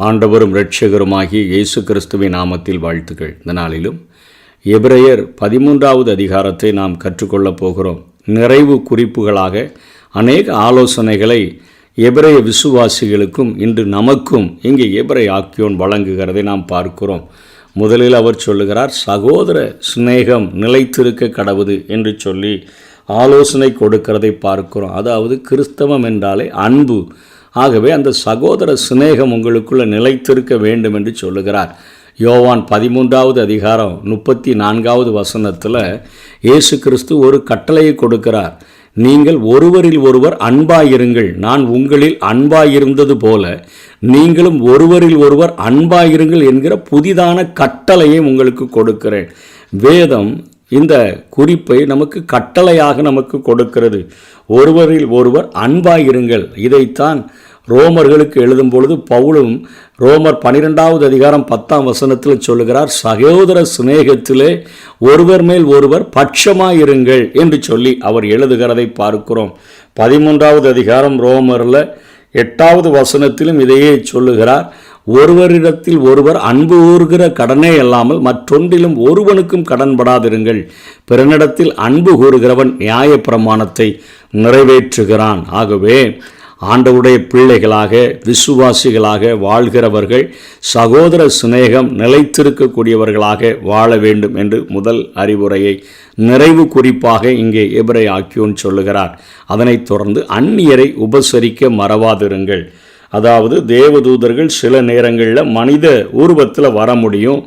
ஆண்டவரும் இரட்சகருமாகிய இயேசு கிறிஸ்துவின் நாமத்தில் வாழ்த்துக்கள். இந்த நாளிலும் எபிரேயர் 13வது அதிகாரத்தை நாம் கற்றுக்கொள்ளப் போகிறோம். நிறைவு குறிப்புகளாக அநேக ஆலோசனைகளை எபிரேய விசுவாசிகளுக்கும் இன்று நமக்கும் இங்கே எபிரேய ஆக்கியோன் வழங்குகிறதை நாம் பார்க்கிறோம். முதலில் அவர் சொல்லுகிறார், சகோதர சிநேகம் நிலைத்திருக்க கடவுது என்று சொல்லி ஆலோசனை கொடுக்கிறதை பார்க்கிறோம். அதாவது கிறிஸ்தவம் என்றாலே அன்பு. ஆகவே அந்த சகோதர சிநேகம் உங்களுக்குள்ள நிலைத்திருக்க வேண்டும் என்று சொல்லுகிறார். யோவான் 13வது அதிகாரம் 34வது வசனத்தில் இயேசு கிறிஸ்து ஒரு கட்டளையை கொடுக்கிறார். நீங்கள் ஒருவரில் ஒருவர் அன்பாயிருங்கள், நான் உங்களில் அன்பாயிருந்தது போல நீங்களும் ஒருவரில் ஒருவர் அன்பாயிருங்கள் என்கிற புதிதான கட்டளையை உங்களுக்கு கொடுக்கிறேன். வேதம் இந்த குறிப்பை நமக்கு கட்டளையாக நமக்கு கொடுக்கிறது. ஒருவரில் ஒருவர் அன்பாயிருங்கள். இதைத்தான் ரோமர்களுக்கு எழுதும் பொழுது பவுலும் ரோமர் 12வது அதிகாரம் 10ஆம் வசனத்தில் சொல்லுகிறார், சகோதர சிநேகத்திலே ஒருவர் மேல் ஒருவர் பட்சமாயிருங்கள் என்று சொல்லி அவர் எழுதுகிறதை பார்க்கிறோம். 13வது அதிகாரம் ரோமரில் 8வது வசனத்திலும் இதையே சொல்லுகிறார். ஒருவரிடத்தில் ஒருவர் அன்பு கூறுகிற கடனே அல்லாமல் மற்றொன்றிலும் ஒருவனுக்கும் கடன்படாதிருங்கள். பிறனிடத்தில் அன்பு கூறுகிறவன் நியாய பிரமாணத்தை நிறைவேற்றுகிறான். ஆகவே ஆண்டவருடைய பிள்ளைகளாக விசுவாசிகளாக வாழ்கிறவர்கள் சகோதர சிநேகம் நிலைத்திருக்கக்கூடியவர்களாக வாழ வேண்டும் என்று முதல் அறிவுரையை நிறைவு குறிப்பாக இங்கே எபிரேய ஆக்கியோன் சொல்லுகிறார். அதனைத் தொடர்ந்து அந்நியரை உபசரிக்க மறவாதிருங்கள். அதாவது தேவதூதர்கள் சில நேரங்களில் மனித உருவத்தில் வர முடியும்.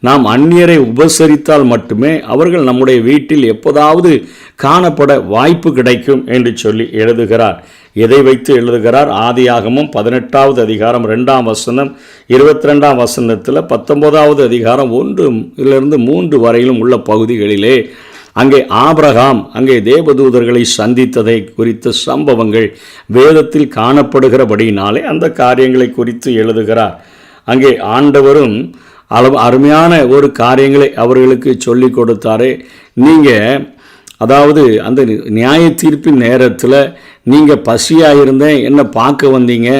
நாம் அந்நியரை உபசரித்தால் மட்டுமே அவர்கள் நம்முடைய வீட்டில் எப்போதாவது காணப்பட வாய்ப்பு கிடைக்கும் என்று சொல்லி எழுதுகிறார். எதை வைத்து எழுதுகிறார்? ஆதியாகமம் 18வது அதிகாரம் 2ஆம் வசனம் 22ஆம் வசனத்தில் 19வது அதிகாரம் 1-3 வரையிலும் உள்ள பகுதிகளிலே அங்கே ஆபிரகாம் அங்கே தேவதூதர்களை சந்தித்ததை குறித்த சம்பவங்கள் வேதத்தில் காணப்படுகிறபடியினாலே அந்த காரியங்களை குறித்து எழுதுகிறார். அங்கே ஆண்டவரும் அருமையான ஒரு காரியங்களை அவர்களுக்கு சொல்லி கொடுத்தாரே. நீங்கள் அதாவது அந்த நியாய தீர்ப்பின் நேரத்தில் நீங்கள் பசியாக இருந்தேன், என்னை பார்க்க வந்தீங்க,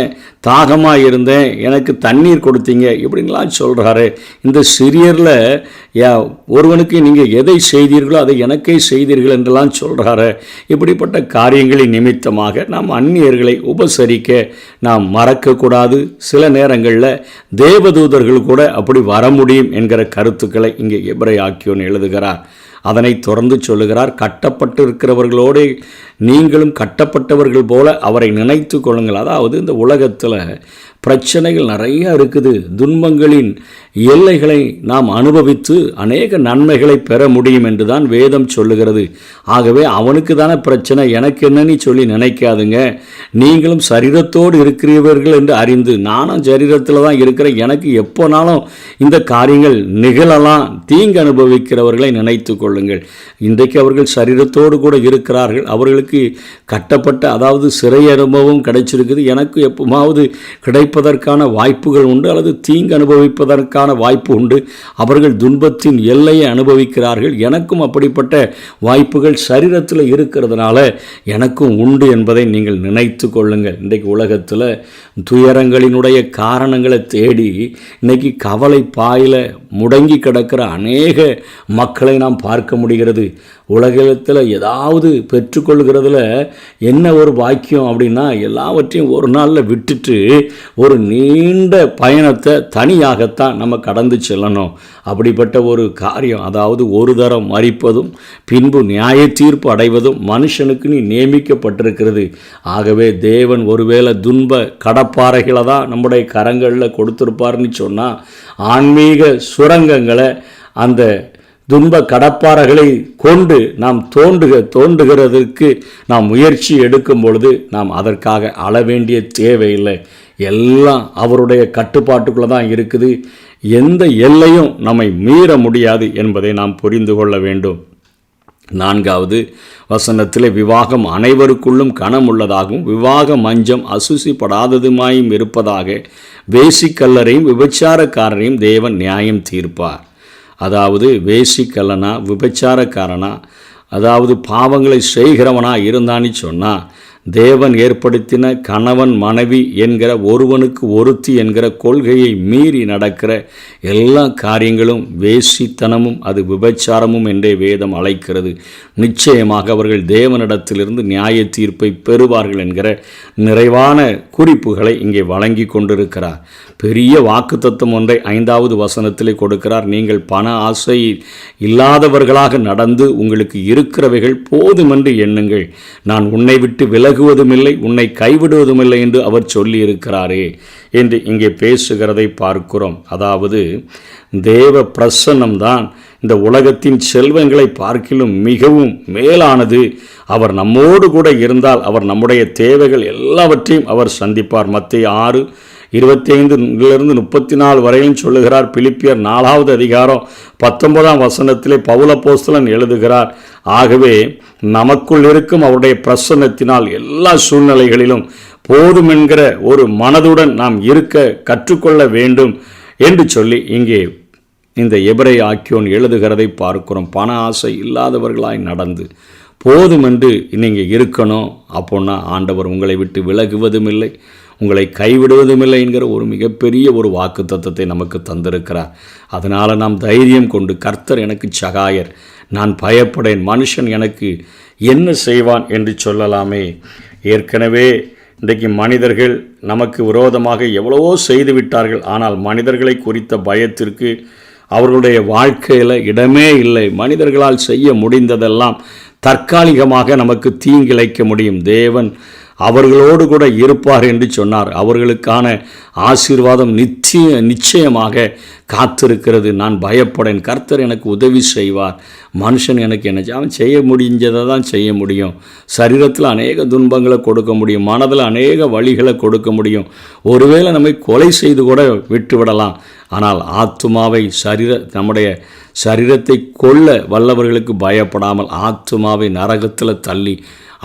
தாகமாக இருந்தேன், எனக்கு தண்ணீர் கொடுத்தீங்க, இப்படின்லாம் சொல்கிறாரு. இந்த சிறியரில் ஒருவனுக்கு நீங்கள் எதை செய்தீர்களோ அதை எனக்கே செய்தீர்கள் என்றெல்லாம் சொல்கிறாரு. இப்படிப்பட்ட காரியங்களின் நிமித்தமாக நாம் அந்நியர்களை உபசரிக்க நாம் மறக்கக்கூடாது. சில நேரங்களில் தேவதூதர்கள் கூட அப்படி வர முடியும் என்கிற கருத்துக்களை இங்கே எபிரேய ஆக்கியோன் எழுதுகிறார். அதனை தொடர்ந்து சொல்லுகிறார், கட்டப்பட்டு இருக்கிறவர்களோடு நீங்களும் கட்டப்பட்டவர்கள் போல அவரை நினைத்து கொள்ளுங்கள். அதாவது இந்த உலகத்தில் பிரச்சனைகள் நிறையா இருக்குது. துன்பங்களின் எல்லைகளை நாம் அனுபவித்து அநேக நன்மைகளை பெற முடியும் என்று தான் வேதம் சொல்லுகிறது. ஆகவே அவனுக்கு தானே பிரச்சனை, எனக்கு என்னன்னு சொல்லி நினைக்காதுங்க. நீங்களும் சரீரத்தோடு இருக்கிறீர்கள் என்று அறிந்து, நானும் சரீரத்தில் தான் இருக்கிறேன், எனக்கு எப்போனாலும் இந்த காரியங்கள் நிகழலாம். தீங்கு அனுபவிக்கிறவர்களை நினைத்து கொள்ளுங்கள். இன்றைக்கு அவர்கள் சரீரத்தோடு கூட இருக்கிறார்கள். அவர்களுக்கு கட்டப்பட்ட அதாவது சிறை அனுபவம் கிடைச்சிருக்குது. எனக்கு எப்போமாவது கிடைப்பதற்கான வாய்ப்புகள் உண்டு, அல்லது தீங்கு அனுபவிப்பதற்கான வாய்ப்பு உண்டு. அவர்கள் துன்பத்தின் எல்லையை அனுபவிக்கிறார்கள். எனக்கும் அப்படிப்பட்ட வாய்ப்புகள் சரீரத்தில் இருக்கிறதுனால எனக்கும் உண்டு என்பதை நீங்கள் நினைத்து கொள்ளுங்கள். இன்றைக்கு உலகத்தில் துயரங்களினுடைய காரணங்களை தேடி இன்னைக்கு கவலை பாயில் முடங்கி கிடக்கிற அநேக மக்களை நாம் பார்க்க முடிகிறது. உலகத்தில் ஏதாவது பெற்றுக்கொள்கிறதுல என்ன ஒரு பாக்கியம் அப்படின்னா, எல்லாவற்றையும் ஒரு நாளில் விட்டுட்டு ஒரு நீண்ட பயணத்தை தனியாகத்தான் நம்ம கடந்து செல்லணும். அப்படிப்பட்ட ஒரு காரியம், அதாவது ஒரு தரம் மரிப்பதும் பின்பு நியாய தீர்ப்பு அடைவதும் மனுஷனுக்கு நீ நியமிக்கப்பட்டிருக்கிறது. ஆகவே தேவன் ஒருவேளை துன்ப கடப்பாறைகளை தான் நம்முடைய கரங்களில் கொடுத்துருப்பார்னு சொன்னால், ஆன்மீக சுரங்கங்களை அந்த துன்ப கடப்பாறைகளை கொண்டு நாம் தோண்டுகிறதுக்கு நாம் முயற்சி எடுக்கும் பொழுது நாம் அதற்காக அழ வேண்டிய தேவையில்லை. எல்லாம் அவருடைய கட்டுப்பாட்டுக்குள்ளே தான் இருக்குது. எந்த எல்லையும் நம்மை மீற முடியாது என்பதை நாம் புரிந்து கொள்ள வேண்டும். 4வது வசனத்தில் விவாகம் அனைவருக்குள்ளும் கனம் உள்ளதாகவும் விவாக மஞ்சம் அசுசிப்படாததுமாயும் இருப்பதாக வேசிக்கல்லரையும் விபச்சாரக்காரரையும் தேவன் நியாயம் தீர்ப்பார். அதாவது வேசிக்கல்லனா விபச்சாரக்காரனா, அதாவது பாவங்களை செய்கிறவனா இருந்தான்னு சொன்னால் தேவன் ஏற்படுத்தின கணவன் மனைவி என்கிற ஒருவனுக்கு ஒருத்தி என்கிற கொள்கையை மீறி நடக்கிற எல்லா காரியங்களும் வேசித்தனமும் அது விபச்சாரமும் என்றே வேதம் அழைக்கிறது. நிச்சயமாக அவர்கள் தேவனிடத்திலிருந்து நியாய தீர்ப்பை பெறுவார்கள் என்கிற நிறைவான குறிப்புகளை இங்கே வழங்கி கொண்டிருக்கிறார். பெரிய வாக்குத்தத்தம் ஒன்றை 5வது வசனத்திலே கொடுக்கிறார். நீங்கள் பண ஆசை இல்லாதவர்களாக நடந்து உங்களுக்கு இருக்கிறவைகள் போதுமென்று எண்ணுங்கள், நான் உன்னை விட்டு விலகுவதுமில்லை உன்னை கைவிடுவதுமில்லை என்று அவர் சொல்லி இருக்கிறாரே என்று இங்கே பேசுகிறதை பார்க்கிறோம். அதாவது தேவ பிரசன்னம்தான் இந்த உலகத்தின் செல்வங்களை பார்க்கிலும் மிகவும் மேலானது. அவர் நம்மோடு கூட இருந்தால் அவர் நம்முடைய தேவைகள் எல்லாவற்றையும் அவர் சந்திப்பார். மத்தேயு 6:25-34 வரையிலும் சொல்லுகிறார். பிலிப்பியர் 4வது அதிகாரம் 19ஆம் வசனத்திலே பவுலப்போஸ்தலன் எழுதுகிறார். ஆகவே நமக்குள் இருக்கும் அவருடைய பிரசன்னத்தினால் எல்லா சூழ்நிலைகளிலும் போதும் என்கிற ஒரு மனதுடன் நாம் இருக்க கற்றுக்கொள்ள வேண்டும் என்று சொல்லி இங்கே இந்த எபிரேய ஆக்கியோன் எழுதுகிறதை பார்க்கிறோம். பண ஆசை இல்லாதவர்களாய் நடந்து போதுமென்று நீங்கள் இருக்கணும். அப்போன்னா ஆண்டவர் உங்களை விட்டு விலகுவதும் இல்லை உங்களை கைவிடுவதுமில்லை என்கிற ஒரு மிகப்பெரிய ஒரு வாக்கு தத்தத்தை நமக்கு தந்திருக்கிறார். அதனால் நாம் தைரியம் கொண்டு கர்த்தர் எனக்கு சகாயர், நான் பயப்படேன், மனுஷன் எனக்கு என்ன செய்வான் என்று சொல்லலாமே. ஏற்கனவே இன்றைக்கு மனிதர்கள் நமக்கு விரோதமாக எவ்வளவோ செய்து விட்டார்கள். ஆனால் மனிதர்களை குறித்த பயத்திற்கு அவர்களுடைய வாழ்க்கையில் இடமே இல்லை. மனிதர்களால் செய்ய முடிந்ததெல்லாம் தற்காலிகமாக நமக்கு தீங்கிழைக்க முடியும். தேவன் அவர்களோடு கூட இருப்பார் என்று சொன்னார். அவர்களுக்கான ஆசீர்வாதம் நிச்சயமாக காத்திருக்கிறது. நான் பயப்படேன், கர்த்தர் எனக்கு உதவி செய்வார், மனுஷன் எனக்கு என்ன அவன் செய்ய முடிஞ்சதை தான் செய்ய முடியும். சரீரத்தில் அநேக துன்பங்களை கொடுக்க முடியும், மனதில் அநேக வழிகளை கொடுக்க முடியும். ஒருவேளை நம்மை கொலை செய்து கூட விட்டுவிடலாம். ஆனால் ஆத்துமாவை நம்முடைய சரீரத்தை கொல்ல வல்லவர்களுக்கு பயப்படாமல் ஆத்துமாவை நரகத்தில் தள்ளி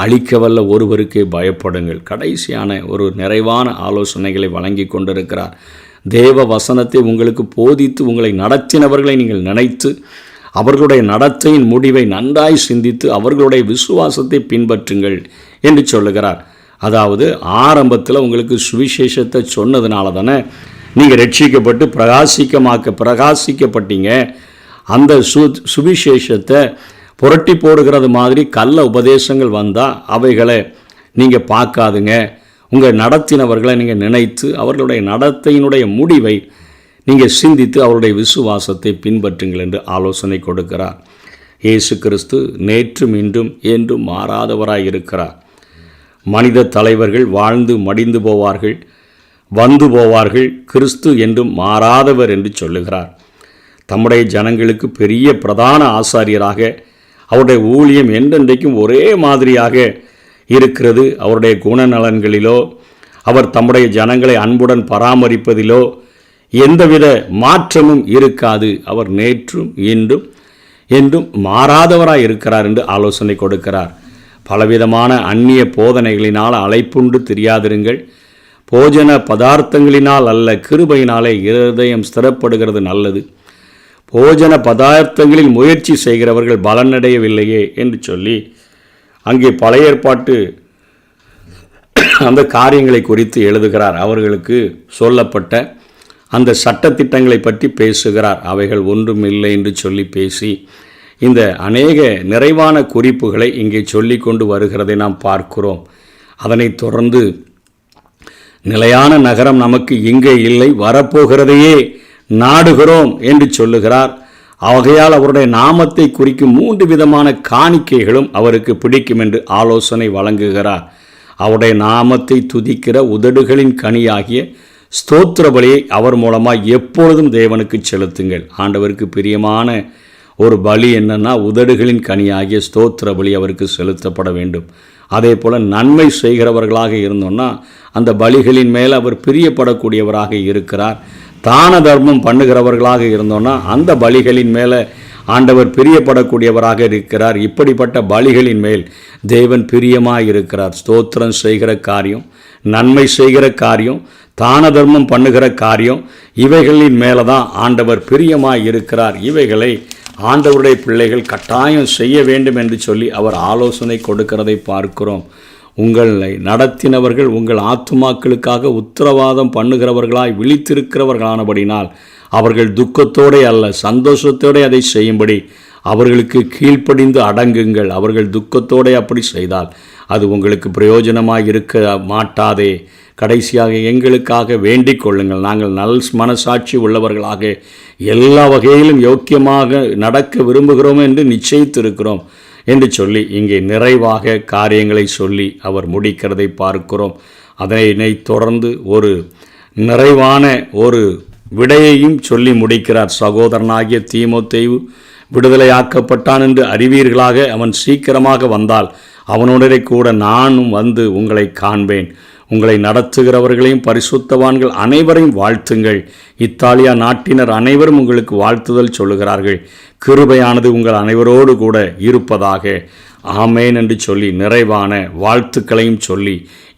அழிக்க வல்ல ஒருவருக்கே பயப்படுங்கள். கடைசியான ஒரு நிறைவான ஆலோசனைகளை வழங்கி கொண்டிருக்கிறார். தேவ வசனத்தை உங்களுக்கு போதித்து உங்களை நடத்தினவர்களை நீங்கள் நினைத்து அவர்களுடைய நடத்தையின் முடிவை நன்றாய் சிந்தித்து அவர்களுடைய விசுவாசத்தை பின்பற்றுங்கள் என்று சொல்லுகிறார். அதாவது ஆரம்பத்தில் உங்களுக்கு சுவிசேஷத்தை சொன்னதுனால தானே நீங்கள் ரட்சிக்கப்பட்டு பிரகாசிக்கப்பட்டீங்க. அந்த சுவிசேஷத்தை புரட்டி போடுகிறது மாதிரி கள்ள உபதேசங்கள் வந்தால் அவைகளை நீங்கள் பார்க்காதுங்க. உங்கள் நடத்தினவர்களை நீங்கள் நினைத்து அவர்களுடைய நடத்தையினுடைய முடிவை நீங்கள் சிந்தித்து அவருடைய விசுவாசத்தை பின்பற்றுங்கள் என்று ஆலோசனை கொடுக்கிறார். இயேசு கிறிஸ்து நேற்றும் இன்றும் என்றும் மாறாதவராய் இருக்கிறார். மனித தலைவர்கள் வாழ்ந்து மடிந்து போவார்கள், வந்து போவார்கள், கிறிஸ்து என்றும் மாறாதவர் என்று சொல்லுகிறார். தம்முடைய ஜனங்களுக்கு பெரிய பிரதான ஆசாரியராக அவருடைய ஊழியம் என்றென்றைக்கும் ஒரே மாதிரியாக இருக்கிறது. அவருடைய குணநலன்களிலோ அவர் தம்முடைய ஜனங்களை அன்புடன் பராமரிப்பதிலோ எந்தவித மாற்றமும் இருக்காது. அவர் நேற்றும் இன்றும் என்றும் மாறாதவராய் இருக்கிறார் என்று ஆலோசனை கொடுக்கிறார். பலவிதமான அந்நிய போதனைகளினால் அலைப்புண்டு தெரியாதிருங்கள். போஜன பதார்த்தங்களினால் அல்ல, கிருபையினாலே இருதயம் ஸ்திரப்படுகிறது நல்லது. போஜன பதார்த்தங்களில் முயற்சி செய்கிறவர்கள் பலனடையவில்லையே என்று சொல்லி அங்கே பழைய ஏற்பாட்டு அந்த காரியங்களை குறித்து எழுதுகிறார். அவர்களுக்கு சொல்லப்பட்ட அந்த சட்டத்திட்டங்களை பற்றி பேசுகிறார். அவைகள் ஒன்றும் இல்லை என்று சொல்லி பேசி இந்த அநேக நிறைவான குறிப்புகளை இங்கே சொல்லி கொண்டு வருகிறதை நாம் பார்க்கிறோம். அதனைத் தொடர்ந்து நிலையான நகரம் நமக்கு இங்கே இல்லை, வரப்போகிறதையே நாடுகிறோம் என்று சொல்லுகிறார். ஆகையால் அவருடைய நாமத்தை குறிக்கும் 3 விதமான காணிக்கைகளும் அவருக்கு பிடிக்கும் என்று ஆலோசனை வழங்குகிறார். அவருடைய நாமத்தை துதிக்கிற உதடுகளின் கனியாகிய ஸ்தோத்திர பலியை அவர் மூலமாக எப்பொழுதும் தேவனுக்கு செலுத்துங்கள். ஆண்டவருக்கு பிரியமான ஒரு பலி என்னன்னா உதடுகளின் கனியாகிய ஸ்தோத்திர பலி அவருக்கு செலுத்தப்பட வேண்டும். அதே போல் நன்மை செய்கிறவர்களாக இருந்தோம்னா அந்த பலிகளின் மேலே அவர் பிரியப்படக்கூடியவராக இருக்கிறார். தான தர்மம் பண்ணுகிறவர்களாக இருந்தோன்னா அந்த பலிகளின் மேலே ஆண்டவர் பிரியப்படக்கூடியவராக இருக்கிறார். இப்படிப்பட்ட பலிகளின் மேல் தேவன் பிரியமாக இருக்கிறார். ஸ்தோத்திரம் செய்கிற காரியம், நன்மை செய்கிற காரியம், தான தர்மம் பண்ணுகிற காரியம், இவைகளின் மேலே தான் ஆண்டவர் பிரியமாக இருக்கிறார். இவைகளை ஆண்டவருடைய பிள்ளைகள் கட்டாயம் செய்ய வேண்டும் என்று சொல்லி அவர் ஆலோசனை கொடுக்கிறதை பார்க்கிறோம். உங்களை நடத்தினவர்கள் உங்கள் ஆத்துமாக்களுக்காக உத்தரவாதம் பண்ணுகிறவர்களாய் விழித்திருக்கிறவர்களானபடினால் அவர்கள் துக்கத்தோடு அல்ல சந்தோஷத்தோடு அதை செய்யும்படி அவர்களுக்கு கீழ்ப்படிந்து அடங்குங்கள். அவர்கள் துக்கத்தோடு அப்படி செய்தால் அது உங்களுக்கு பிரயோஜனமாக இருக்க மாட்டாதே. கடைசியாக எங்களுக்காக வேண்டிக் கொள்ளுங்கள். நாங்கள் மனசாட்சி உள்ளவர்களாக எல்லா வகையிலும் யோக்கியமாக நடக்க விரும்புகிறோம் என்று நிச்சயித்திருக்கிறோம் என்று சொல்லி இங்கே நிறைவாக காரியங்களை சொல்லி அவர் முடிக்கிறதை பார்க்கிறோம். அதனை தொடர்ந்து ஒரு நிறைவான ஒரு விடையையும் சொல்லி முடிக்கிறார். சகோதரனாகிய தீமோத்தேயு விடுதலையாக்கப்பட்டான் என்று அறிவீர்களாக. அவன் சீக்கிரமாக வந்தால் அவனுடனே கூட நானும் வந்து உங்களை காண்பேன். உங்களை நடத்துகிறவர்களையும் பரிசுத்தவான்கள் அனைவரையும் வாழ்த்துங்கள். இத்தாலியா நாட்டினர் அனைவரும் உங்களுக்கு வாழ்த்துதல் சொல்லுகிறார்கள். கிருபையானது உங்கள் அனைவரோடு கூட இருப்பதாக. ஆமேன் என்று சொல்லி நிறைவான வாழ்த்துக்களையும் சொல்லி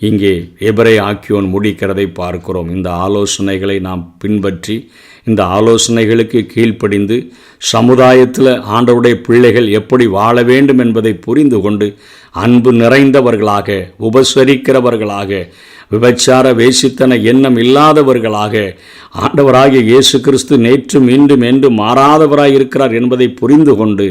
இங்கே எபிரேய ஆக்கியோன் முடிக்கிறதை பார்க்கிறோம். இந்த ஆலோசனைகளை நாம் பின்பற்றி இந்த ஆலோசனைகளுக்கு கீழ்ப்படிந்து சமுதாயத்தில் ஆண்டவருடைய பிள்ளைகள் எப்படி வாழ வேண்டும் என்பதை புரிந்து கொண்டு அன்பு நிறைந்தவர்களாக, உபசரிக்கிறவர்களாக, விபச்சார வேசித்தன எண்ணம் இல்லாதவர்களாக, ஆண்டவராகிய இயேசு கிறிஸ்து நேற்றும் இன்றும் என்றும் மாறாதவராய் இருக்கிறார் என்பதை புரிந்து கொண்டு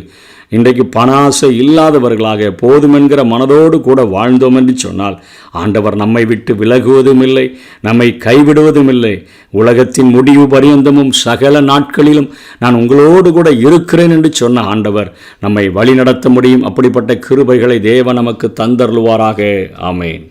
இன்றைக்கு பணாசை இல்லாதவர்களாக போதுமென்கிற மனதோடு கூட வாழ்ந்தோம் என்று சொன்னால் ஆண்டவர் நம்மை விட்டு விலகுவதும் இல்லை, நம்மை கைவிடுவதும் இல்லை. உலகத்தின் முடிவு பரியந்தமும் சகல நாட்களிலும் நான் உங்களோடு கூட இருக்கிறேன் என்று சொன்ன ஆண்டவர் நம்மை வழிநடத்த முடியும். அப்படிப்பட்ட கிருபைகளை தேவன் நமக்கு தந்தருளுவாராக. ஆமேன்.